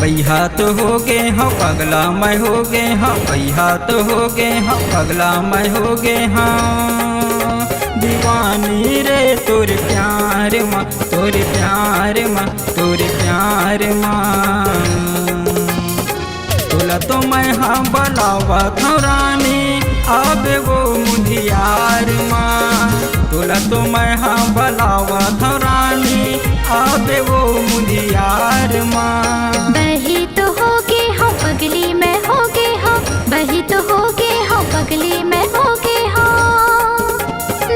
पैहा तो हो गे हाँ पगला मैं हो गे हाँ पैहा तो हो गे हाँ पगला मैं हो गे हाँ दीवानी रे तोरे प्यार माँ तोरे प्यार माँ तोरे प्यार माँ तोला तो मैं हाँ बलावा था रानी आबे वो मुझियार माँ तोला तो मैं हाँ बलावा था रानी आबे वो मुझियार माँ बही तो होगे हाँ पगली मैं होगे हाँ बही तो होगे हाँ पगली मैं होगे हाँ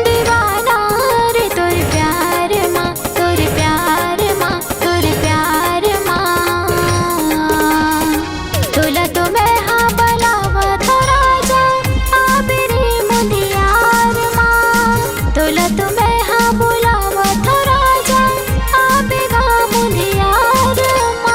दीवाना रे तोरे प्यार माँ तोरे प्यार माँ तोरे प्यार माँ तोला तो मैं हाँ बलावा था राजा आबे रे मुदियार माँ तोला तो मैं हाँ बुलावा था राजा आबे गा मुदियार माँ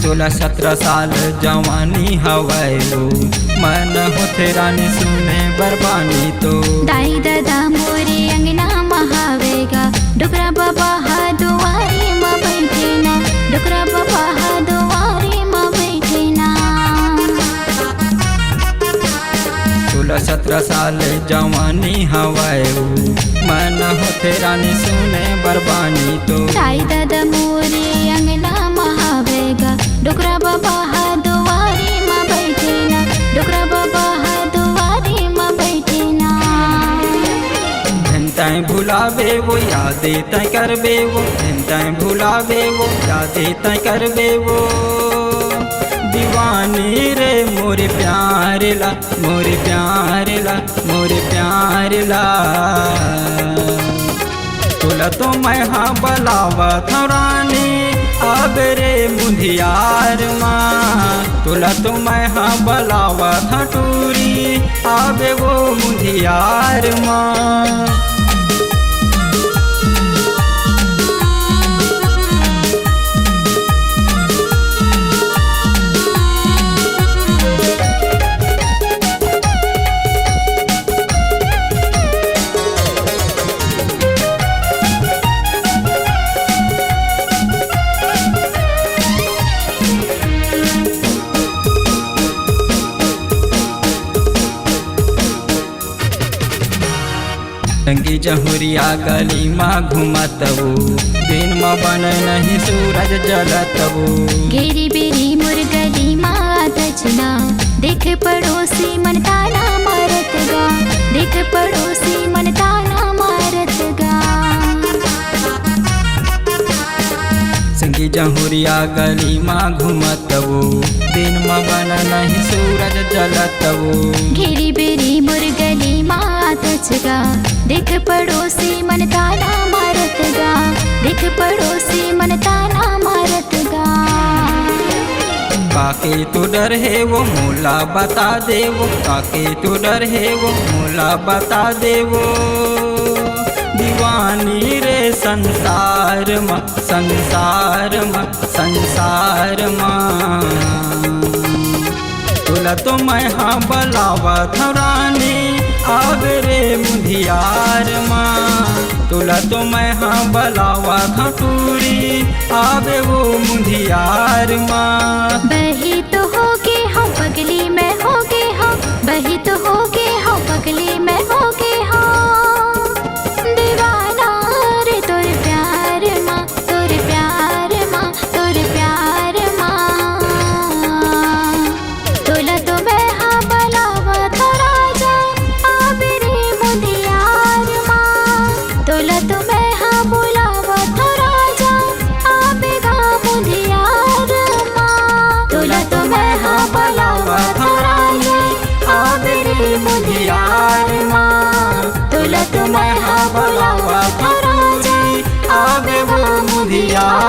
सोलह 17 साल जवानी हवाए हो मन होते रानी सुने बरबानी तो दाई दादा मोरे अंगना महावेगा डुकरा बाबा हा दुआरी माँ बैठे ना डुकरा बाबा हा दुआरी माँ बैठे ना 16 17 साल जवानी हवाए हो मन होते रानी सुने बरबानी तो दाई दादा मोरे अंगना महावेगा डुकरा बाबा हा दुआरी माँ बैठे ना डुकरा बाबा हा दुआरी माँ बैठे ना तैं भुलावे वो यादें तैं करबे वो तैं भुलावे वो यादें तैं करबे वो दीवानी रे मोरे प्यार ला मोरे प्यार ला मोरे प्यार ला तोला तो मैं हाँ बलावा था रानी आबे रे मुधियार माँ तोला तो मैं हाँ बलावा था टूरी आबे वो मुधियार माँ रंगी जहुरिया गली माँ घुमतबू दिन में बन नहीं सूरज जलतबू घेरी बेरी मुर्गली माँ दचना देख पड़ोसी मन ताना मारत गा देख पड़ोसी मन ताना मारत गा संगी जहुरिया गली माँ घुमतबू दिन में बन नहीं सूरज जलतबू घेरी बेरी मुर्गली माँ दचगा देख पड़ोसी मन ताना मारत गा देख पड़ोसी मन ताना मारत गा काके तो डर है वो मोला बता दे वो काके तो डर है वो मोला बता दे वो दीवानी रे संसार माँ संसार माँ संसार माँ तोला तो मैं हाँ बलावा था रानी आबे रे मुधियार माँ तोला तो मैं हाँ बलावा था टूरी आबे वो मुधियार माँ बही तो होगे हाँ पगली मैं होगे हाँ बही तो होगे हाँ पगली मैं होगे हाँ दीवाना रे तोरे प्यार माँ तोरे प्यार माँ तोरे प्यार माँ तोला तो मैं हाँ बलावा था राजा आबे रे मुदियार माँ तोला तो मैं हाँ बुलावा था राजा आबे गा मुदियार माँ तोला तो मैं हाँ बलावा था राजा आबे रे मुदियार माँ तोला तो मैं हाँ बुलावा था राजा आबे वो मुदियार